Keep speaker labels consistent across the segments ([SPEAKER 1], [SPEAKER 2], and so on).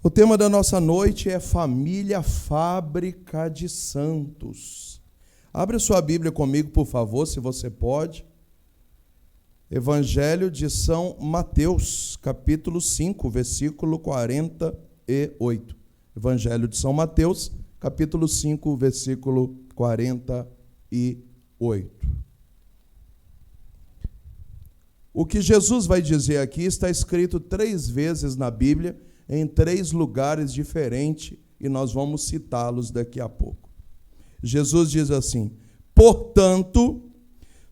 [SPEAKER 1] O tema da nossa noite é Família Fábrica de Santos. Abre sua Bíblia comigo, por favor, se você pode. Evangelho de São Mateus, capítulo 5, versículo 48. Evangelho de São Mateus, capítulo 5, versículo 48. O que Jesus vai dizer aqui está escrito 3 vezes na Bíblia, em 3 lugares diferentes, e nós vamos citá-los daqui a pouco. Jesus diz assim: portanto,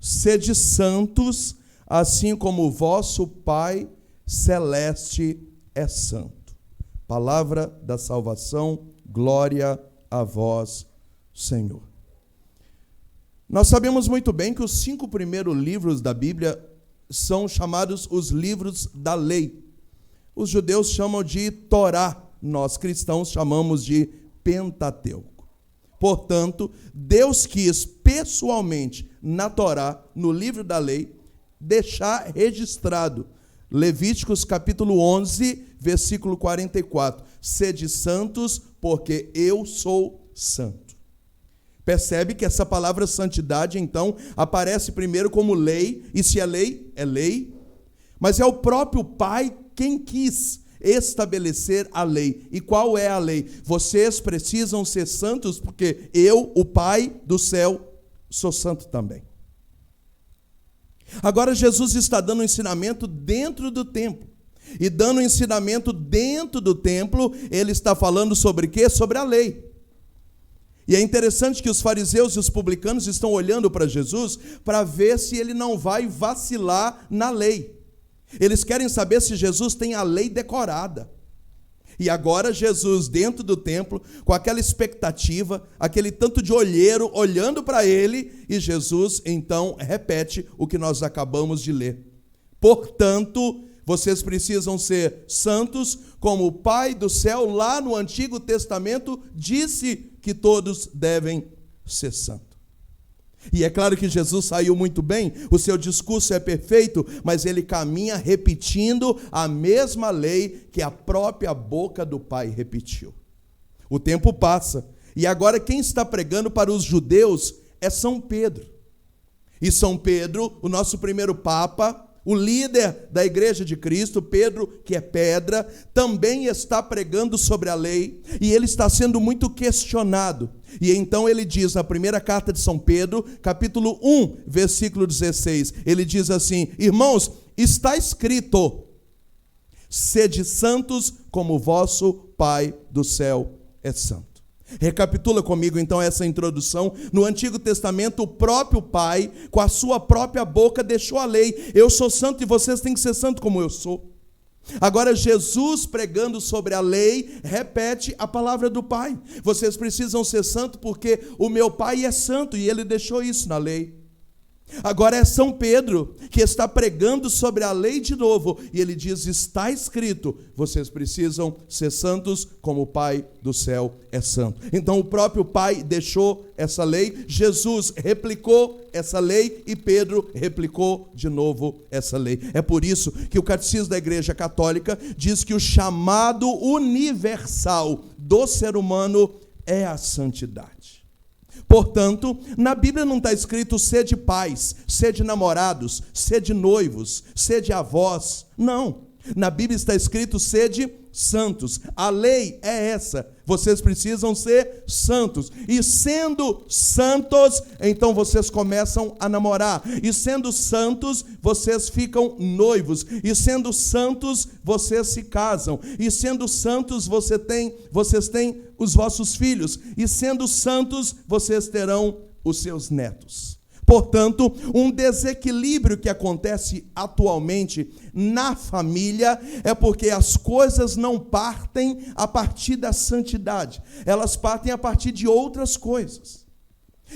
[SPEAKER 1] sede santos, assim como o vosso Pai Celeste é santo. Palavra da salvação, glória a vós, Senhor. Nós sabemos muito bem que os 5 primeiros livros da Bíblia são chamados os livros da lei. Os judeus chamam de Torá, nós cristãos chamamos de Pentateuco. Portanto, Deus quis pessoalmente na Torá, no livro da lei, deixar registrado Levíticos capítulo 11, versículo 44. Sede santos, porque eu sou santo. Percebe que essa palavra santidade, então, aparece primeiro como lei, e se é lei, mas é o próprio Pai quem quis estabelecer a lei. E qual é a lei? Vocês precisam ser santos, porque eu, o Pai do céu, sou santo também. Agora Jesus está dando um ensinamento dentro do templo. E dando um ensinamento dentro do templo, ele está falando sobre quê? Sobre a lei. E é interessante que os fariseus e os publicanos estão olhando para Jesus para ver se ele não vai vacilar na lei. Eles querem saber se Jesus tem a lei decorada. E agora Jesus dentro do templo, com aquela expectativa, aquele tanto de olheiro olhando para ele, e Jesus então repete o que nós acabamos de ler. Portanto, vocês precisam ser santos, como o Pai do céu lá no Antigo Testamento disse que todos devem ser santos. E é claro que Jesus saiu muito bem, o seu discurso é perfeito, mas ele caminha repetindo a mesma lei que a própria boca do Pai repetiu. O tempo passa, e agora quem está pregando para os judeus é São Pedro. E São Pedro, o nosso primeiro Papa, o líder da Igreja de Cristo, Pedro, que é pedra, também está pregando sobre a lei, e ele está sendo muito questionado. E então ele diz, na primeira carta de São Pedro, capítulo 1, versículo 16, ele diz assim: irmãos, está escrito, sede santos como o vosso Pai do céu é santo. Recapitula comigo então essa introdução. No Antigo Testamento, o próprio Pai, com a sua própria boca, deixou a lei. Eu sou santo e vocês têm que ser santo como eu sou. Agora Jesus, pregando sobre a lei, repete a palavra do Pai. Vocês precisam ser santos porque o meu Pai é santo, e ele deixou isso na lei. Agora é São Pedro que está pregando sobre a lei de novo, e ele diz, está escrito, vocês precisam ser santos como o Pai do céu é santo. Então o próprio Pai deixou essa lei, Jesus replicou essa lei e Pedro replicou de novo essa lei. É por isso que o Catecismo da Igreja Católica diz que o chamado universal do ser humano é a santidade. Portanto, na Bíblia não está escrito sede pais, sede namorados, sede noivos, sede avós. Não. Na Bíblia está escrito sede santos. A lei é essa. Vocês precisam ser santos. E sendo santos, então vocês começam a namorar. E sendo santos, vocês ficam noivos. E sendo santos, vocês se casam. E sendo santos, vocês têm os vossos filhos. E sendo santos, vocês terão os seus netos. Portanto, um desequilíbrio que acontece atualmente na família é porque as coisas não partem a partir da santidade, elas partem a partir de outras coisas.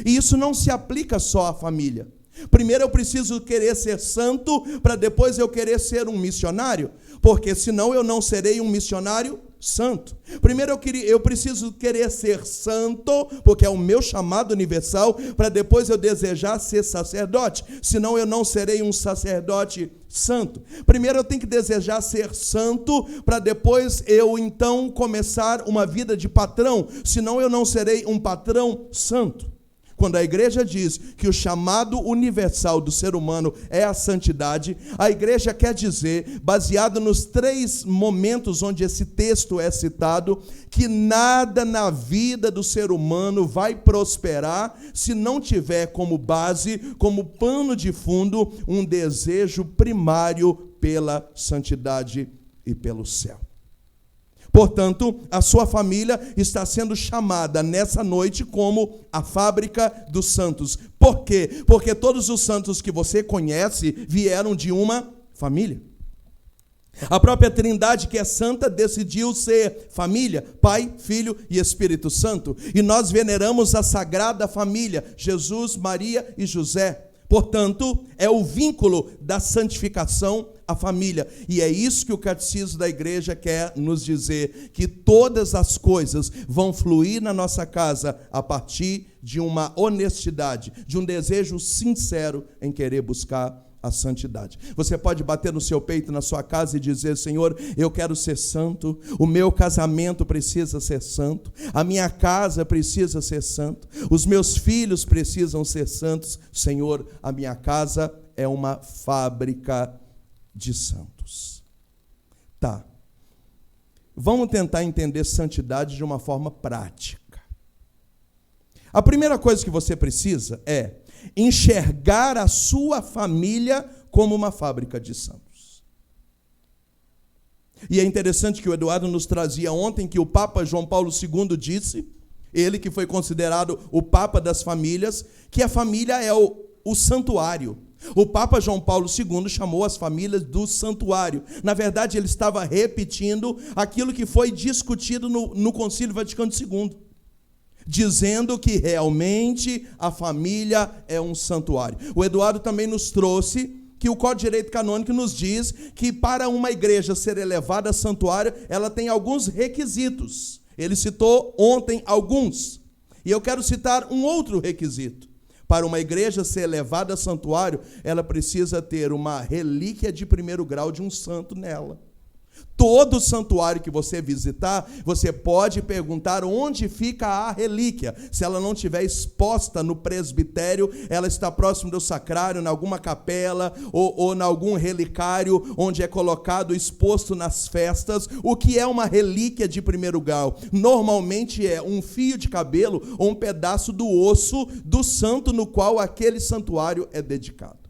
[SPEAKER 1] E isso não se aplica só à família. Primeiro eu preciso querer ser santo para depois eu querer ser um missionário, porque senão eu não serei um missionário santo. Primeiro eu preciso querer ser santo, porque é o meu chamado universal, para depois eu desejar ser sacerdote. Senão eu não serei um sacerdote santo. Primeiro eu tenho que desejar ser santo, para depois eu então começar uma vida de patrão. Senão eu não serei um patrão santo. Quando a igreja diz que o chamado universal do ser humano é a santidade, a igreja quer dizer, baseado nos 3 momentos onde esse texto é citado, que nada na vida do ser humano vai prosperar se não tiver como base, como pano de fundo, um desejo primário pela santidade e pelo céu. Portanto, a sua família está sendo chamada nessa noite como a fábrica dos santos. Por quê? Porque todos os santos que você conhece vieram de uma família. A própria Trindade, que é santa, decidiu ser família, Pai, Filho e Espírito Santo. E nós veneramos a Sagrada Família, Jesus, Maria e José. Portanto, é o vínculo da santificação à família. E é isso que o Catecismo da Igreja quer nos dizer, que todas as coisas vão fluir na nossa casa a partir de uma honestidade, de um desejo sincero em querer buscar a santidade. Você pode bater no seu peito na sua casa e dizer: Senhor, eu quero ser santo, o meu casamento precisa ser santo, a minha casa precisa ser santo, os meus filhos precisam ser santos. Senhor, a minha casa é uma fábrica de santos. Tá. Vamos tentar entender santidade de uma forma prática. A primeira coisa que você precisa é enxergar a sua família como uma fábrica de santos. E é interessante que o Eduardo nos trazia ontem que o Papa João Paulo II disse, ele que foi considerado o Papa das famílias, que a família é o santuário. O Papa João Paulo II chamou as famílias do santuário. Na verdade, ele estava repetindo aquilo que foi discutido no Concílio Vaticano II. Dizendo que realmente a família é um santuário. O Eduardo também nos trouxe que o Código de Direito Canônico nos diz que para uma igreja ser elevada a santuário, ela tem alguns requisitos. Ele citou ontem alguns. E eu quero citar um outro requisito. Para uma igreja ser elevada a santuário, ela precisa ter uma relíquia de 1º grau de um santo nela. Todo santuário que você visitar, você pode perguntar onde fica a relíquia. Se ela não estiver exposta no presbitério, ela está próximo do sacrário, em alguma capela ou em algum relicário, onde é colocado, exposto nas festas. O que é uma relíquia de 1º grau? Normalmente é um fio de cabelo ou um pedaço do osso do santo no qual aquele santuário é dedicado.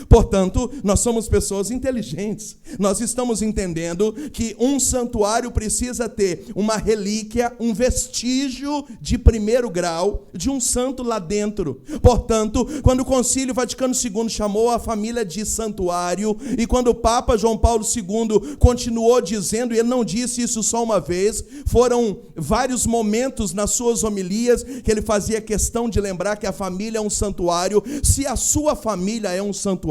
[SPEAKER 1] Portanto, nós somos pessoas inteligentes. Nós estamos entendendo que um santuário precisa ter uma relíquia, um vestígio de 1º grau de um santo lá dentro. Portanto, quando o Concílio Vaticano II chamou a família de santuário, e quando o Papa João Paulo II continuou dizendo, e ele não disse isso só uma vez, foram vários momentos nas suas homilias que ele fazia questão de lembrar que a família é um santuário. Se a sua família é um santuário,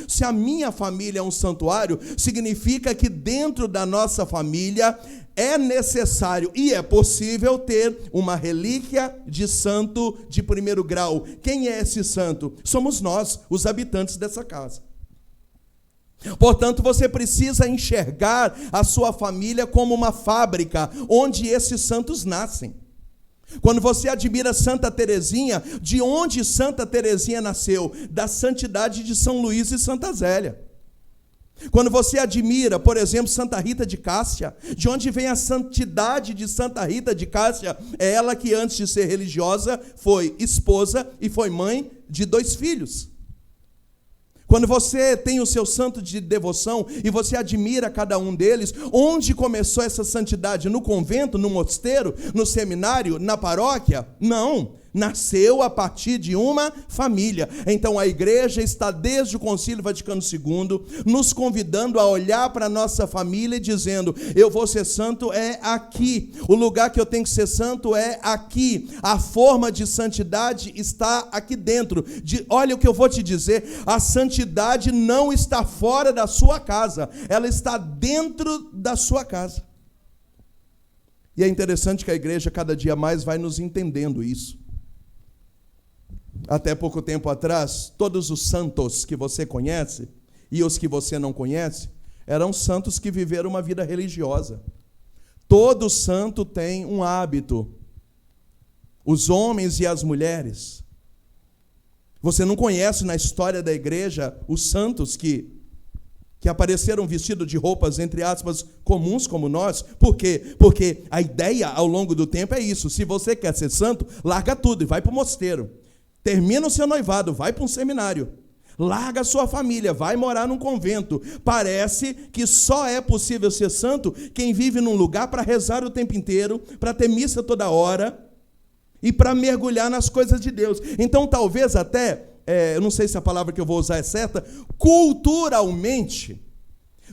[SPEAKER 1] se a minha família é um santuário, significa que dentro da nossa família é necessário e é possível ter uma relíquia de santo de 1º grau. Quem é esse santo? Somos nós, os habitantes dessa casa. Portanto, você precisa enxergar a sua família como uma fábrica onde esses santos nascem. Quando você admira Santa Teresinha, de onde Santa Teresinha nasceu? Da santidade de São Luís e Santa Zélia. Quando você admira, por exemplo, Santa Rita de Cássia, de onde vem a santidade de Santa Rita de Cássia? É ela que antes de ser religiosa foi esposa e foi mãe de 2 filhos. Quando você tem o seu santo de devoção e você admira cada um deles, onde começou essa santidade? No convento, no mosteiro, no seminário, na paróquia? Não. Nasceu a partir de uma família. Então a igreja está desde o Concílio Vaticano II nos convidando a olhar para a nossa família e dizendo: eu vou ser santo é aqui, o lugar que eu tenho que ser santo é aqui, a forma de santidade está aqui dentro. Olha o que eu vou te dizer, a santidade não está fora da sua casa, ela está dentro da sua casa. E é interessante que a igreja cada dia mais vai nos entendendo isso. Até pouco tempo atrás, todos os santos que você conhece e os que você não conhece, eram santos que viveram uma vida religiosa. Todo santo tem um hábito. Os homens e as mulheres. Você não conhece na história da igreja os santos que apareceram vestidos de roupas, entre aspas, comuns como nós. Por quê? Porque a ideia ao longo do tempo é isso. Se você quer ser santo, larga tudo e vai para o mosteiro. Termina o seu noivado, vai para um seminário. Larga a sua família, vai morar num convento. Parece que só é possível ser santo quem vive num lugar para rezar o tempo inteiro, para ter missa toda hora e para mergulhar nas coisas de Deus. Então, talvez até, eu não sei se a palavra que eu vou usar é certa, culturalmente,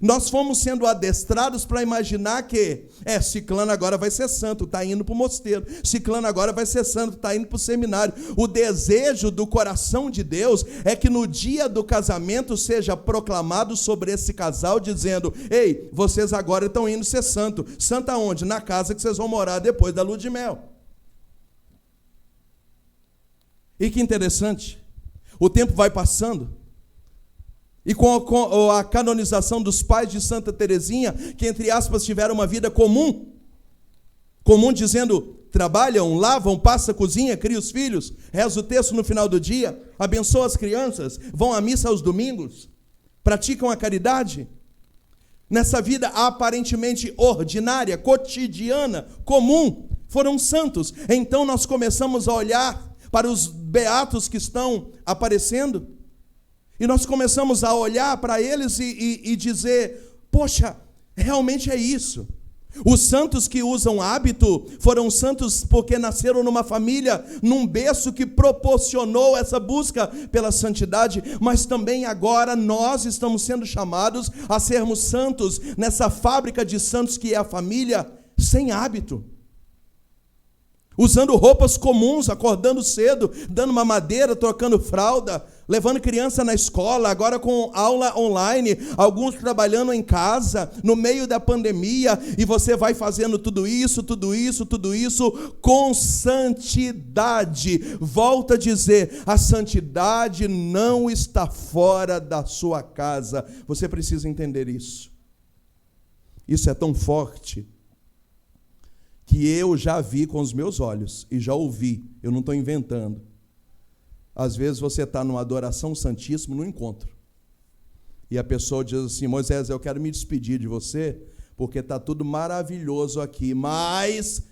[SPEAKER 1] nós fomos sendo adestrados para imaginar que, ciclano agora vai ser santo, está indo para o mosteiro. Ciclano agora vai ser santo, está indo para o seminário. O desejo do coração de Deus é que no dia do casamento seja proclamado sobre esse casal, dizendo: ei, vocês agora estão indo ser santo. Santo aonde? Na casa que vocês vão morar depois da lua de mel. E que interessante, o tempo vai passando, e com a canonização dos pais de Santa Teresinha, que entre aspas tiveram uma vida comum dizendo, trabalham, lavam, passa, cozinha, cria os filhos, reza o texto no final do dia, abençoa as crianças, vão à missa aos domingos, praticam a caridade, nessa vida aparentemente ordinária, cotidiana, comum, foram santos. Então nós começamos a olhar para os beatos que estão aparecendo, e nós começamos a olhar para eles e dizer, poxa, realmente é isso. Os santos que usam hábito foram santos porque nasceram numa família, num berço que proporcionou essa busca pela santidade, mas também agora nós estamos sendo chamados a sermos santos nessa fábrica de santos que é a família, sem hábito. Usando roupas comuns, acordando cedo, dando mamadeira, trocando fralda, levando criança na escola, agora com aula online, alguns trabalhando em casa, no meio da pandemia, e você vai fazendo tudo isso com santidade. Volto a dizer, a santidade não está fora da sua casa. Você precisa entender isso. Isso é tão forte que eu já vi com os meus olhos e já ouvi, eu não estou inventando. Às vezes você está numa adoração santíssima, num encontro, e a pessoa diz assim, Moisés, eu quero me despedir de você, porque está tudo maravilhoso aqui, mas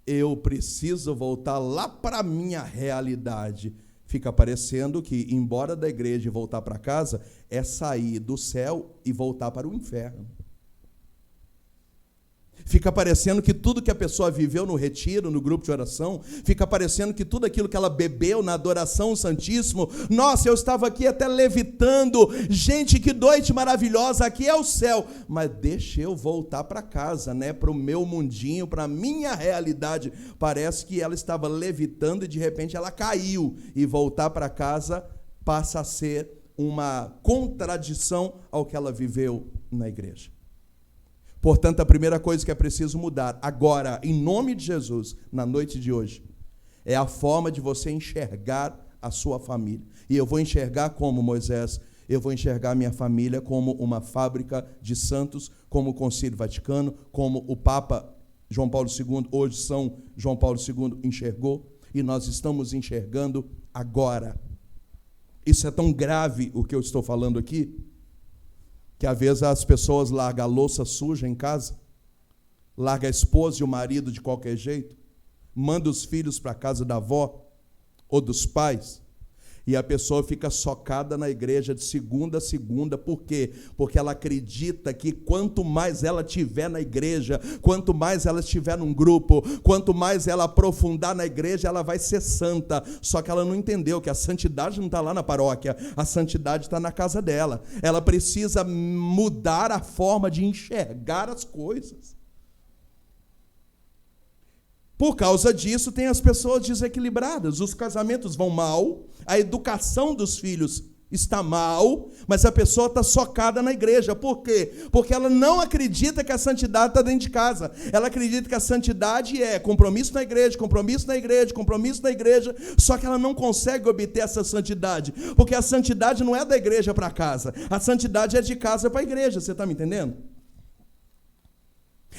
[SPEAKER 1] eu preciso voltar lá para a minha realidade. Fica parecendo que ir embora da igreja e voltar para casa é sair do céu e voltar para o inferno. Fica parecendo que tudo que a pessoa viveu no retiro, no grupo de oração, fica parecendo que tudo aquilo que ela bebeu na adoração ao Santíssimo, nossa, eu estava aqui até levitando, gente, que noite maravilhosa, aqui é o céu, mas deixa eu voltar para casa, para o meu mundinho, para a minha realidade. Parece que ela estava levitando e de repente ela caiu, e voltar para casa passa a ser uma contradição ao que ela viveu na igreja. Portanto, a primeira coisa que é preciso mudar agora, em nome de Jesus, na noite de hoje, é a forma de você enxergar a sua família. E eu vou enxergar como, Moisés? Eu vou enxergar minha família como uma fábrica de santos, como o Concílio Vaticano, como o Papa João Paulo II, hoje São João Paulo II, enxergou, e nós estamos enxergando agora. Isso é tão grave o que eu estou falando aqui, que às vezes as pessoas largam a louça suja em casa, largam a esposa e o marido de qualquer jeito, manda os filhos para a casa da avó ou dos pais, e a pessoa fica socada na igreja de segunda a segunda. Por quê? Porque ela acredita que quanto mais ela estiver na igreja, quanto mais ela estiver num grupo, quanto mais ela aprofundar na igreja, ela vai ser santa. Só que ela não entendeu que a santidade não está lá na paróquia, a santidade está na casa dela. Ela precisa mudar a forma de enxergar as coisas. Por causa disso, tem as pessoas desequilibradas, os casamentos vão mal, a educação dos filhos está mal, mas a pessoa está socada na igreja. Por quê? Porque ela não acredita que a santidade está dentro de casa. Ela acredita que a santidade é compromisso na igreja, compromisso na igreja, compromisso na igreja, só que ela não consegue obter essa santidade, porque a santidade não é da igreja para casa, a santidade é de casa para a igreja. Você está me entendendo?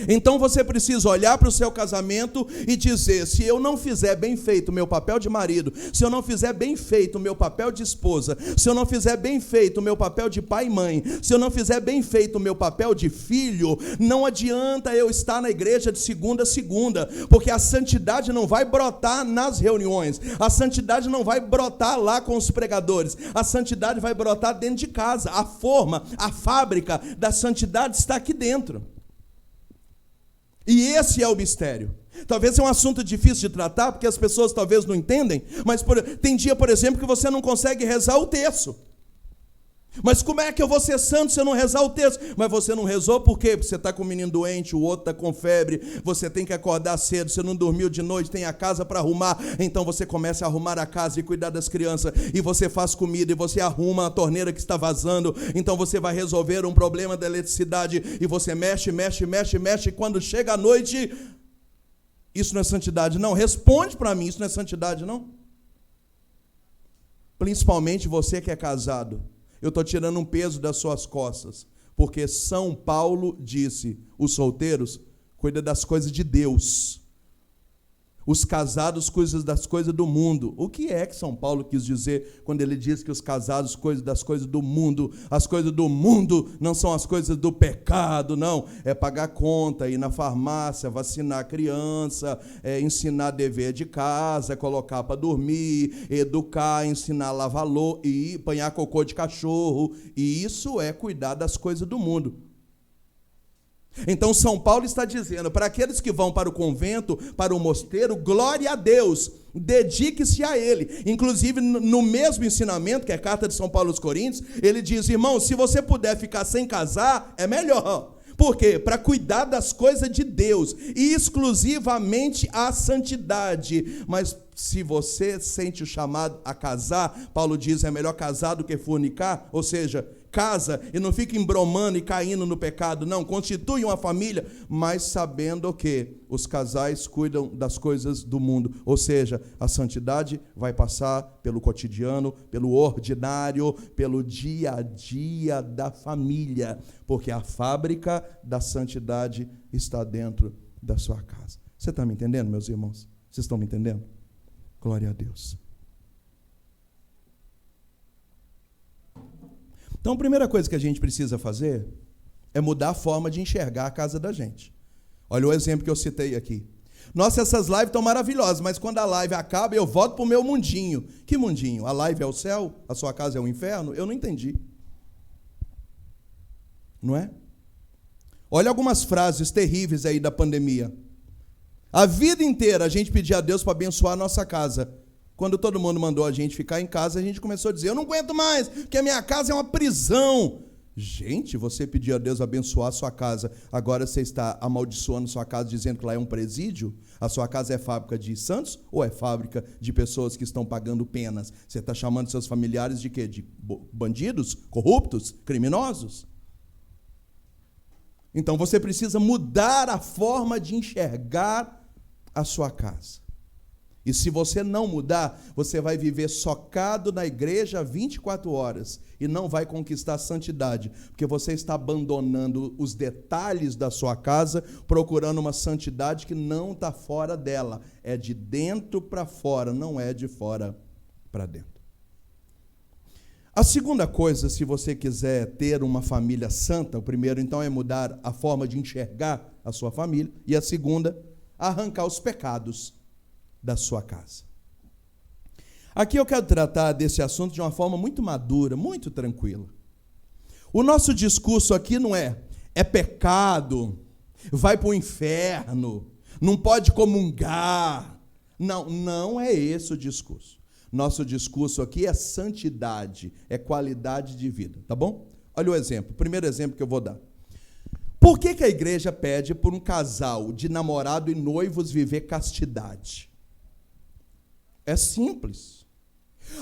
[SPEAKER 1] Então você precisa olhar para o seu casamento e dizer: se eu não fizer bem feito o meu papel de marido, se eu não fizer bem feito o meu papel de esposa, se eu não fizer bem feito o meu papel de pai e mãe, se eu não fizer bem feito o meu papel de filho, não adianta eu estar na igreja de segunda a segunda, porque a santidade não vai brotar nas reuniões, a santidade não vai brotar lá com os pregadores, a santidade vai brotar dentro de casa. A forma, a fábrica da santidade está aqui dentro. E esse é o mistério. Talvez é um assunto difícil de tratar, porque as pessoas talvez não entendem, mas tem dia, por exemplo, que você não consegue rezar o terço. Mas como é que eu vou ser santo se eu não rezar o terço? Mas você não rezou por quê? Porque você está com um menino doente, o outro está com febre, você tem que acordar cedo, você não dormiu de noite, tem a casa para arrumar, então você começa a arrumar a casa e cuidar das crianças, e você faz comida, e você arruma a torneira que está vazando, então você vai resolver um problema da eletricidade, e você mexe, e quando chega a noite, isso não é santidade não? Responde para mim, isso não é santidade não? Principalmente você que é casado. Eu estou tirando um peso das suas costas, porque São Paulo disse: os solteiros cuidam das coisas de Deus, os casados cuidam das coisas do mundo. O que é que São Paulo quis dizer quando ele diz que os casados cuidam das coisas do mundo? As coisas do mundo não são as coisas do pecado, não. É pagar conta, ir na farmácia, vacinar a criança, ensinar dever de casa, colocar para dormir, educar, ensinar a lavar louça e apanhar cocô de cachorro. E isso é cuidar das coisas do mundo. Então São Paulo está dizendo para aqueles que vão para o convento, para o mosteiro: glória a Deus, dedique-se a Ele. Inclusive no mesmo ensinamento, que é a carta de São Paulo aos Coríntios, ele diz: irmão, se você puder ficar sem casar, é melhor. Por quê? Para cuidar das coisas de Deus, e exclusivamente a santidade. Mas se você sente o chamado a casar, Paulo diz: é melhor casar do que fornicar, ou seja, casa e não fica embromando e caindo no pecado, não, constitui uma família, mas sabendo que os casais cuidam das coisas do mundo, ou seja, a santidade vai passar pelo cotidiano, pelo ordinário, pelo dia a dia da família, porque a fábrica da santidade está dentro da sua casa. Você está me entendendo, meus irmãos? Vocês estão me entendendo? Glória a Deus. Então, a primeira coisa que a gente precisa fazer é mudar a forma de enxergar a casa da gente. Olha o exemplo que eu citei aqui. Nossa, essas lives estão maravilhosas, mas quando a live acaba, eu volto para o meu mundinho. Que mundinho? A live é o céu? A sua casa é o inferno? Eu não entendi. Não é? Olha algumas frases terríveis aí da pandemia. A vida inteira a gente pedia a Deus para abençoar a nossa casa. Quando todo mundo mandou a gente ficar em casa, a gente começou a dizer: eu não aguento mais, porque a minha casa é uma prisão. Gente, você pediu a Deus abençoar a sua casa, agora você está amaldiçoando sua casa, dizendo que lá é um presídio? A sua casa é fábrica de santos ou é fábrica de pessoas que estão pagando penas? Você está chamando seus familiares de quê? De bandidos, corruptos, criminosos? Então você precisa mudar a forma de enxergar a sua casa. E se você não mudar, você vai viver socado na igreja 24 horas e não vai conquistar a santidade, porque você está abandonando os detalhes da sua casa, procurando uma santidade que não está fora dela. É de dentro para fora, não é de fora para dentro. A segunda coisa, se você quiser ter uma família santa, o primeiro então é mudar a forma de enxergar a sua família, e a segunda, arrancar os pecados da sua casa. Aqui eu quero tratar desse assunto de uma forma muito madura, muito tranquila. O nosso discurso aqui não é pecado, vai para o inferno, não pode comungar. Não é esse o discurso. Nosso discurso aqui é santidade, é qualidade de vida, tá bom? Olha o exemplo, o primeiro exemplo que eu vou dar. Por que a igreja pede por um casal de namorado e noivos viver castidade? É simples.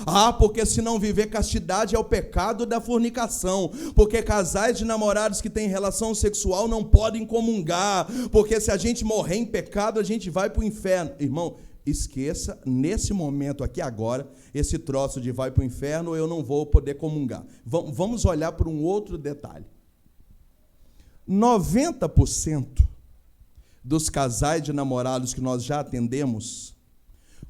[SPEAKER 1] Ah, porque se não viver castidade é o pecado da fornicação. Porque casais de namorados que têm relação sexual não podem comungar. Porque se a gente morrer em pecado, a gente vai para o inferno. Irmão, esqueça nesse momento aqui agora, esse troço de vai para o inferno, eu não vou poder comungar. Vamos olhar para um outro detalhe. 90% dos casais de namorados que nós já atendemos,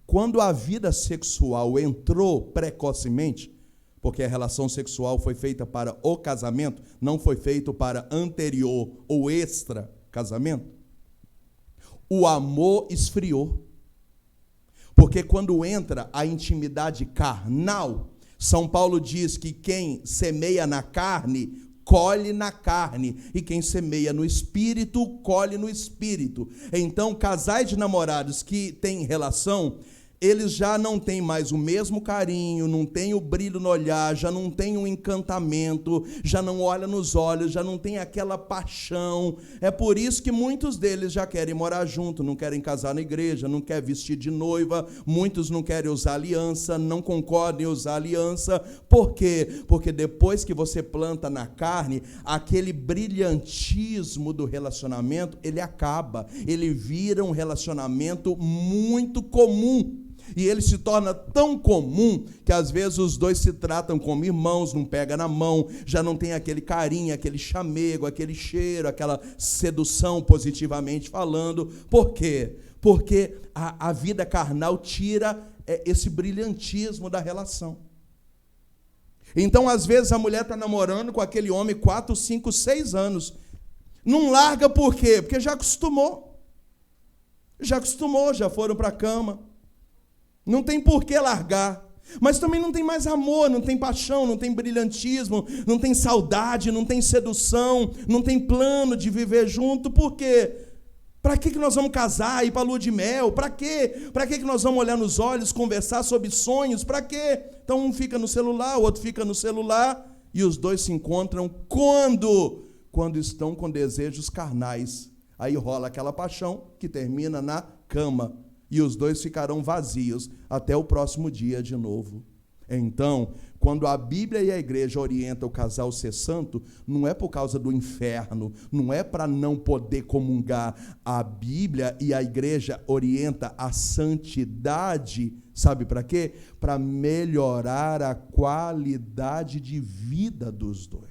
[SPEAKER 1] quando a vida sexual entrou precocemente, porque a relação sexual foi feita para o casamento, não foi feito para anterior ou extra casamento, o amor esfriou. Porque quando entra a intimidade carnal, São Paulo diz que quem semeia na carne, colhe na carne, e quem semeia no espírito, colhe no espírito. Então, casais de namorados que têm relação, eles já não têm mais o mesmo carinho, não tem o brilho no olhar, já não tem um encantamento, já não olha nos olhos, já não tem aquela paixão. É por isso que muitos deles já querem morar junto, não querem casar na igreja, não querem vestir de noiva, muitos não querem usar aliança, não concordam em usar aliança. Por quê? Porque depois que você planta na carne, aquele brilhantismo do relacionamento, ele acaba, ele vira um relacionamento muito comum. E ele se torna tão comum que às vezes os dois se tratam como irmãos, não pega na mão, já não tem aquele carinho, aquele chamego, aquele cheiro, aquela sedução positivamente falando. Por quê? Porque a vida carnal tira esse brilhantismo da relação. Então, às vezes, a mulher está namorando com aquele homem 4, 5, 6 anos. Não larga por quê? Porque já acostumou. Já foram para a cama. Não tem por que largar. Mas também não tem mais amor, não tem paixão, não tem brilhantismo, não tem saudade, não tem sedução, não tem plano de viver junto. Por quê? Para que nós vamos casar, ir para a lua de mel? Para quê? Para que nós vamos olhar nos olhos, conversar sobre sonhos? Para quê? Então um fica no celular, o outro fica no celular, e os dois se encontram quando estão com desejos carnais. Aí rola aquela paixão que termina na cama. E os dois ficarão vazios até o próximo dia de novo. Então, quando a Bíblia e a igreja orientam o casal ser santo, não é por causa do inferno, não é para não poder comungar. A Bíblia e a igreja orientam a santidade, sabe para quê? Para melhorar a qualidade de vida dos dois.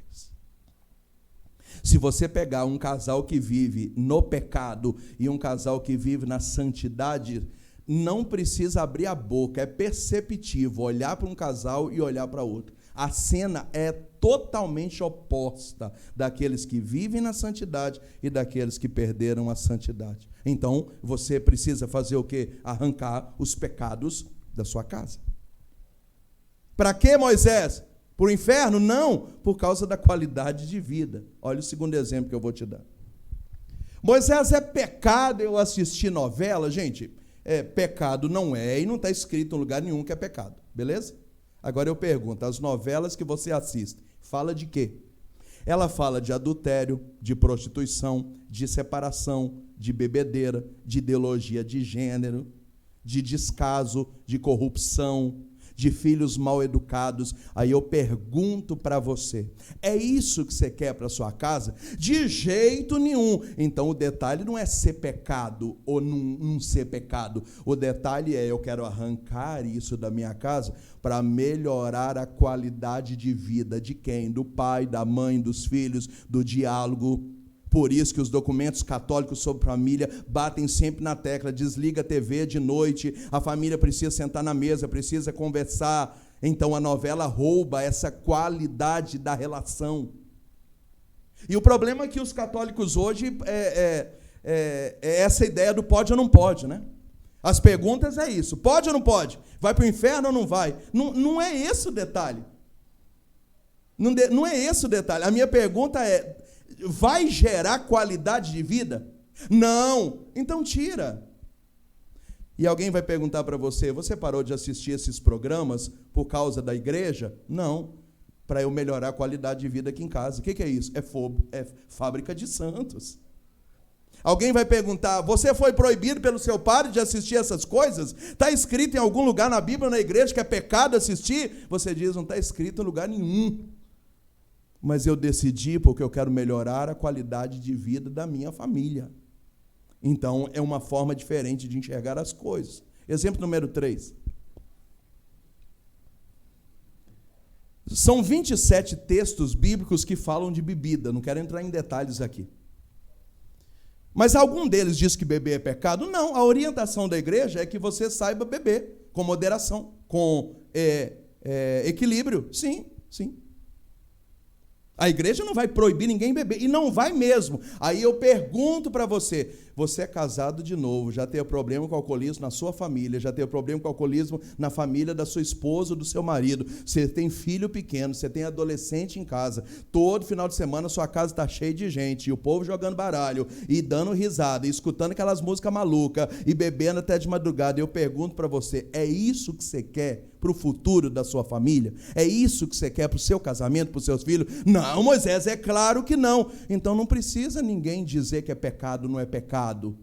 [SPEAKER 1] Se você pegar um casal que vive no pecado e um casal que vive na santidade, não precisa abrir a boca, é perceptível olhar para um casal e olhar para outro. A cena é totalmente oposta daqueles que vivem na santidade e daqueles que perderam a santidade. Então, você precisa fazer o quê? Arrancar os pecados da sua casa. Para que, Moisés? Por inferno? Não, por causa da qualidade de vida. Olha o segundo exemplo que eu vou te dar. Moisés, é pecado eu assistir novela? Gente, pecado não é, e não está escrito em lugar nenhum que é pecado, beleza? Agora eu pergunto, as novelas que você assiste, fala de quê? Ela fala de adultério, de prostituição, de separação, de bebedeira, de ideologia de gênero, de descaso, de corrupção, de filhos mal educados. Aí eu pergunto para você, é isso que você quer para sua casa? De jeito nenhum. Então o detalhe não é ser pecado ou não ser pecado. O detalhe é, eu quero arrancar isso da minha casa para melhorar a qualidade de vida de quem? Do pai, da mãe, dos filhos, do diálogo. Por isso que os documentos católicos sobre família batem sempre na tecla, desliga a TV de noite, a família precisa sentar na mesa, precisa conversar. Então a novela rouba essa qualidade da relação. E o problema é que os católicos hoje é essa ideia do pode ou não pode, né? As perguntas é isso, pode ou não pode? Vai para o inferno ou não vai? Não é esse o detalhe. Não é esse o detalhe. A minha pergunta é, vai gerar qualidade de vida? Não. Então tira. E alguém vai perguntar para você, você parou de assistir esses programas por causa da igreja? Não. Para eu melhorar a qualidade de vida aqui em casa. O que é isso? É fábrica de santos. Alguém vai perguntar, você foi proibido pelo seu padre de assistir essas coisas? Está escrito em algum lugar na Bíblia ou na igreja que é pecado assistir? Você diz, não está escrito em lugar nenhum. Mas eu decidi porque eu quero melhorar a qualidade de vida da minha família. Então, é uma forma diferente de enxergar as coisas. Exemplo número 3. São 27 textos bíblicos que falam de bebida. Não quero entrar em detalhes aqui. Mas algum deles diz que beber é pecado? Não, a orientação da igreja é que você saiba beber com moderação, com equilíbrio. Sim, sim. A igreja não vai proibir ninguém beber, e não vai mesmo. Aí eu pergunto para você, você é casado de novo, já teve problema com alcoolismo na sua família, já teve problema com alcoolismo na família da sua esposa ou do seu marido, você tem filho pequeno, você tem adolescente em casa, todo final de semana sua casa está cheia de gente, e o povo jogando baralho, e dando risada, e escutando aquelas músicas malucas, e bebendo até de madrugada. Eu pergunto para você, é isso que você quer para o futuro da sua família? É isso que você quer para o seu casamento, para os seus filhos? Não, Moisés, é claro que não. Então não precisa ninguém dizer que é pecado, não é pecado.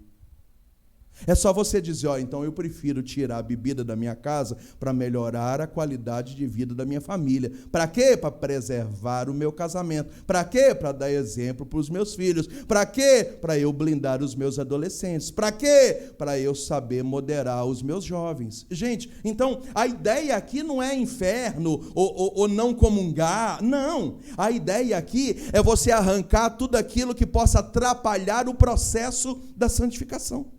[SPEAKER 1] É só você dizer, então eu prefiro tirar a bebida da minha casa para melhorar a qualidade de vida da minha família. Para quê? Para preservar o meu casamento. Para quê? Para dar exemplo para os meus filhos. Para quê? Para eu blindar os meus adolescentes. Para quê? Para eu saber moderar os meus jovens. Gente, então a ideia aqui não é inferno ou não comungar. Não. A ideia aqui é você arrancar tudo aquilo que possa atrapalhar o processo da santificação.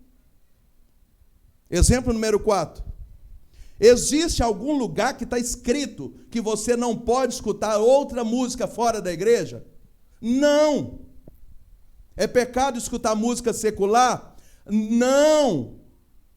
[SPEAKER 1] Exemplo número 4. Existe algum lugar que está escrito que você não pode escutar outra música fora da igreja? Não. É pecado escutar música secular? Não.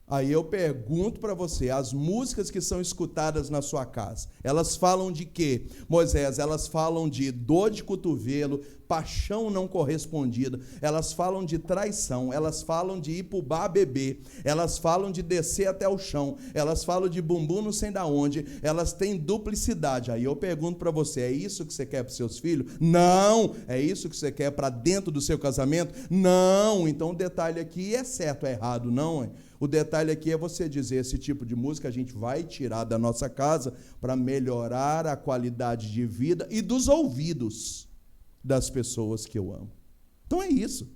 [SPEAKER 1] Aí eu pergunto para você, as músicas que são escutadas na sua casa, elas falam de quê? Moisés, elas falam de dor de cotovelo, paixão não correspondida, elas falam de traição, elas falam de ir para o bar beber, elas falam de descer até o chão, elas falam de bumbum não sei da onde, elas têm duplicidade. Aí eu pergunto para você, é isso que você quer para os seus filhos? Não. É isso que você quer para dentro do seu casamento? Não. Então o detalhe aqui é certo ou errado, não é? O detalhe aqui é você dizer, esse tipo de música a gente vai tirar da nossa casa para melhorar a qualidade de vida e dos ouvidos das pessoas que eu amo. Então é isso.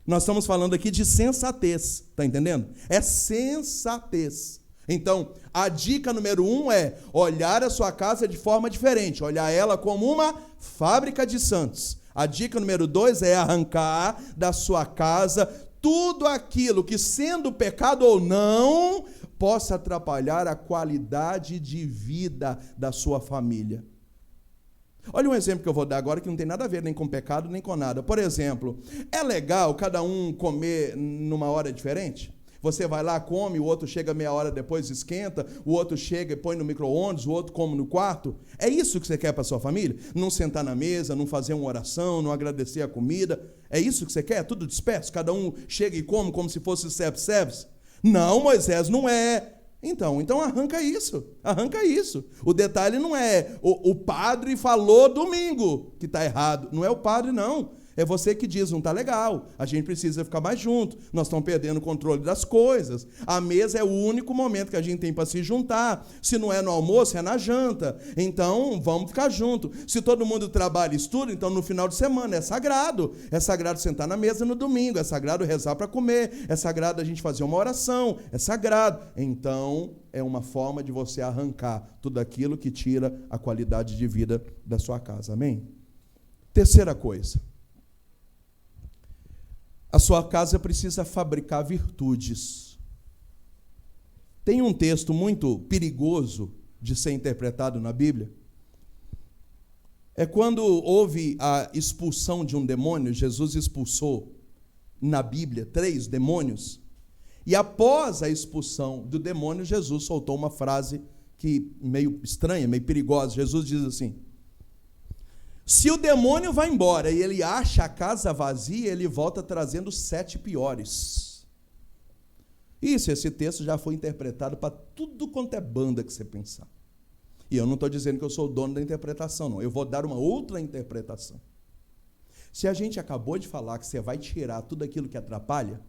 [SPEAKER 1] Nós estamos falando aqui de sensatez, está entendendo? É sensatez. Então, a dica número 1 é olhar a sua casa de forma diferente, olhar ela como uma fábrica de santos. A dica número 2 é arrancar da sua casa tudo aquilo que, sendo pecado ou não, possa atrapalhar a qualidade de vida da sua família. Olha um exemplo que eu vou dar agora que não tem nada a ver nem com pecado, nem com nada. Por exemplo, é legal cada um comer numa hora diferente? Você vai lá, come, o outro chega meia hora depois, esquenta, o outro chega e põe no micro-ondas, o outro come no quarto. É isso que você quer para a sua família? Não sentar na mesa, não fazer uma oração, não agradecer a comida? É isso que você quer? Tudo disperso? Cada um chega e come como se fosse self-service? Não, Moisés, não é. Então arranca isso. O detalhe não é o padre falou domingo que está errado. Não é o padre, não. É você que diz, não está legal, a gente precisa ficar mais junto, nós estamos perdendo o controle das coisas. A mesa é o único momento que a gente tem para se juntar. Se não é no almoço, é na janta. Então, vamos ficar junto. Se todo mundo trabalha e estuda, então no final de semana é sagrado. É sagrado sentar na mesa no domingo, é sagrado rezar para comer, é sagrado a gente fazer uma oração, é sagrado. Então, é uma forma de você arrancar tudo aquilo que tira a qualidade de vida da sua casa. Amém? Terceira coisa. A sua casa precisa fabricar virtudes. Tem um texto muito perigoso de ser interpretado na Bíblia. É quando houve a expulsão de um demônio, Jesus expulsou na Bíblia 3 demônios, e após a expulsão do demônio, Jesus soltou uma frase que meio estranha, meio perigosa. Jesus diz assim: se o demônio vai embora e ele acha a casa vazia, ele volta trazendo 7 piores. Esse texto já foi interpretado para tudo quanto é banda que você pensar. E eu não estou dizendo que eu sou o dono da interpretação, não. Eu vou dar uma outra interpretação. Se a gente acabou de falar que você vai tirar tudo aquilo que atrapalha,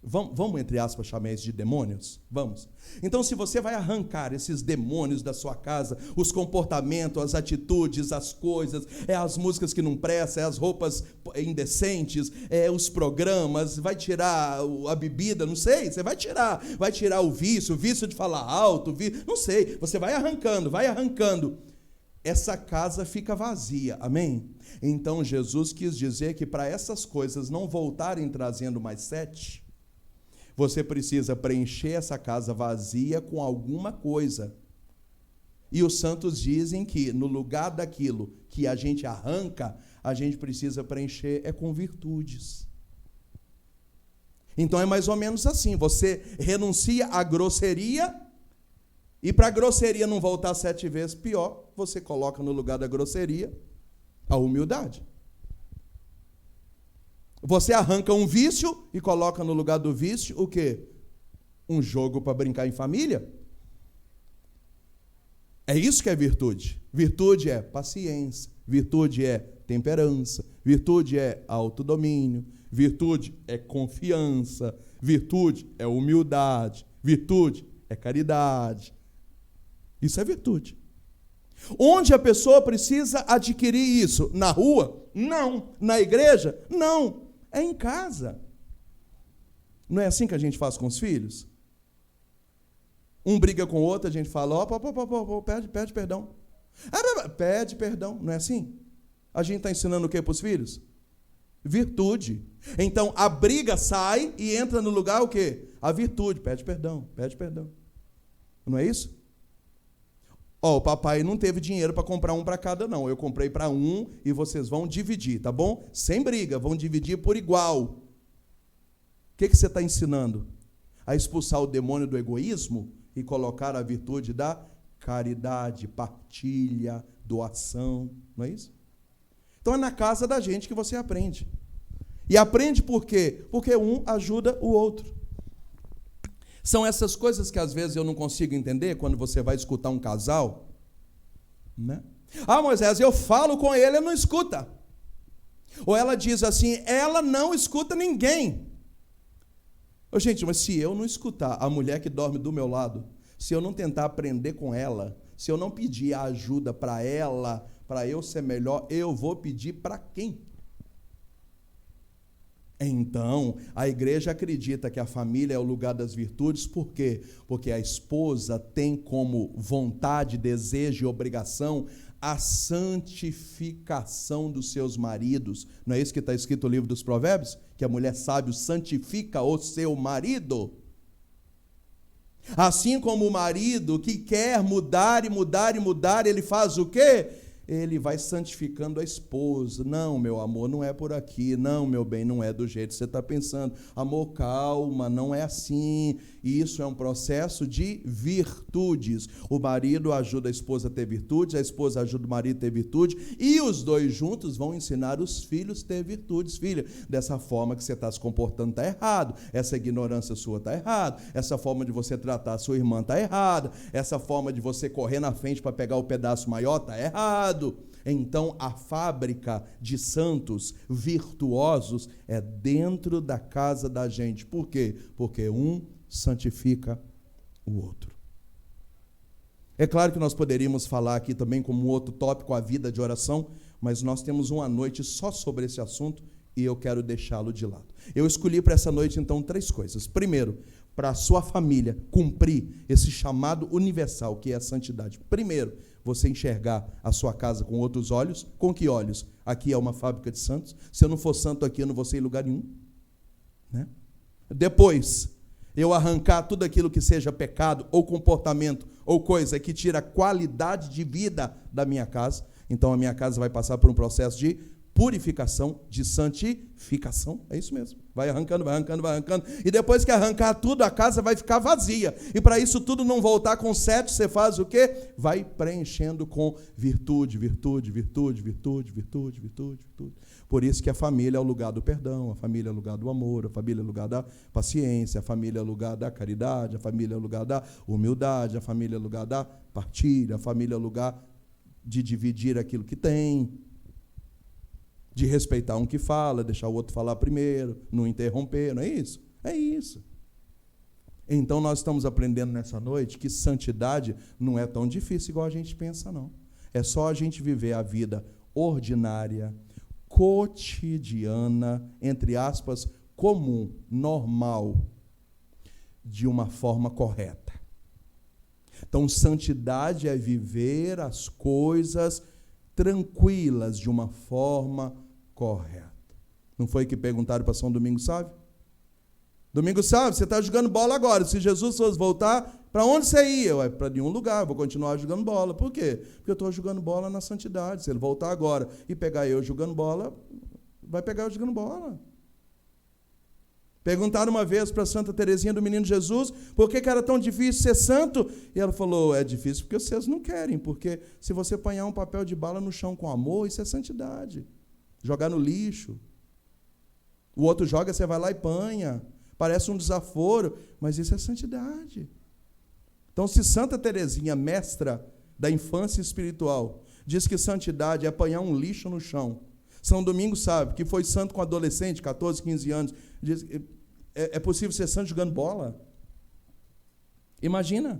[SPEAKER 1] vamos, entre aspas, chamar isso de demônios? Vamos. Então, se você vai arrancar esses demônios da sua casa, os comportamentos, as atitudes, as coisas, as músicas que não prestam, as roupas indecentes, os programas, vai tirar a bebida, não sei, você vai tirar o vício de falar alto, não sei, você vai arrancando. Essa casa fica vazia, amém? Então, Jesus quis dizer que para essas coisas não voltarem trazendo mais 7, você precisa preencher essa casa vazia com alguma coisa. E os santos dizem que no lugar daquilo que a gente arranca, a gente precisa preencher com virtudes. Então é mais ou menos assim, você renuncia à grosseria, e para a grosseria não voltar 7 vezes pior, você coloca no lugar da grosseria a humildade. Você arranca um vício e coloca no lugar do vício o quê? Um jogo para brincar em família? É isso que é virtude. Virtude é paciência, virtude é temperança, virtude é autodomínio, virtude é confiança, virtude é humildade, virtude é caridade. Isso é virtude. Onde a pessoa precisa adquirir isso? Na rua? Não. Na igreja? Não. É em casa. Não é assim que a gente faz com os filhos? Um briga com o outro, a gente fala, pede perdão. Pede perdão, não é assim? A gente está ensinando o que para os filhos? Virtude. Então, a briga sai e entra no lugar o quê? A virtude. Pede perdão. Não é isso? O papai não teve dinheiro para comprar um para cada, não. Eu comprei para um e vocês vão dividir, tá bom? Sem briga, vão dividir por igual. O que você está ensinando? A expulsar o demônio do egoísmo e colocar a virtude da caridade, partilha, doação, não é isso? Então é na casa da gente que você aprende. E aprende por quê? Porque um ajuda o outro. São essas coisas que às vezes eu não consigo entender quando você vai escutar um casal, né? Moisés, eu falo com ele não escuta. Ou ela diz assim, ela não escuta ninguém. Gente, mas se eu não escutar a mulher que dorme do meu lado, se eu não tentar aprender com ela, se eu não pedir a ajuda para ela, para eu ser melhor, eu vou pedir para quem? Então, a igreja acredita que a família é o lugar das virtudes, por quê? Porque a esposa tem como vontade, desejo e obrigação a santificação dos seus maridos. Não é isso que está escrito no livro dos Provérbios? Que a mulher sábia santifica o seu marido. Assim como o marido que quer mudar, ele faz o quê? Ele vai santificando a esposa. Não, meu amor, não é por aqui. Não, meu bem, não é do jeito que você está pensando. Amor, calma, não é assim. Isso é um processo de virtudes. O marido ajuda a esposa a ter virtudes, a esposa ajuda o marido a ter virtude, e os dois juntos vão ensinar os filhos a ter virtudes. Filha, dessa forma que você está se comportando está errado. Essa ignorância sua está errada. Essa forma de você tratar a sua irmã está errada. Essa forma de você correr na frente para pegar o pedaço maior está errado. Então, a fábrica de santos virtuosos é dentro da casa da gente. Por quê? Porque um santifica o outro. É claro que nós poderíamos falar aqui também como outro tópico a vida de oração, mas nós temos uma noite só sobre esse assunto e eu quero deixá-lo de lado. Eu escolhi para essa noite, então, 3 coisas. Primeiro, para a sua família cumprir esse chamado universal que é a santidade. Primeiro, você enxergar a sua casa com outros olhos. Com que olhos? Aqui é uma fábrica de santos. Se eu não for santo aqui, eu não vou ser em lugar nenhum, né? Depois, eu arrancar tudo aquilo que seja pecado, ou comportamento, ou coisa que tira a qualidade de vida da minha casa. Então, a minha casa vai passar por um processo de purificação, de santificação. É isso mesmo. Vai arrancando. E depois que arrancar tudo, a casa vai ficar vazia. E para isso tudo não voltar com 7, você faz o quê? Vai preenchendo com virtude. Por isso que a família é o lugar do perdão, a família é o lugar do amor, a família é o lugar da paciência, a família é o lugar da caridade, a família é o lugar da humildade, a família é o lugar da partilha, a família é o lugar de dividir aquilo que tem. De respeitar um que fala, deixar o outro falar primeiro, não interromper, não é isso? É isso. Então nós estamos aprendendo nessa noite que santidade não é tão difícil igual a gente pensa, não. É só a gente viver a vida ordinária, cotidiana, entre aspas, comum, normal, de uma forma correta. Então, santidade é viver as coisas tranquilas de uma forma correta. Não foi que perguntaram para São Domingo Sávio? Domingo Sávio, você está jogando bola agora. Se Jesus fosse voltar, para onde você ia? Para nenhum lugar, vou continuar jogando bola. Por quê? Porque eu estou jogando bola na santidade. Se ele voltar agora e pegar eu jogando bola, vai pegar eu jogando bola. Perguntaram uma vez para Santa Teresinha do Menino Jesus por que era tão difícil ser santo. E ela falou, é difícil porque vocês não querem, porque se você apanhar um papel de bala no chão com amor, isso é santidade. Jogar no lixo. O outro joga, você vai lá e apanha. Parece um desaforo, mas isso é santidade. Então, se Santa Teresinha, mestra da infância espiritual, diz que santidade é apanhar um lixo no chão, São Domingos sabe que foi santo com adolescente, 14, 15 anos, diz, é possível ser santo jogando bola? Imagina.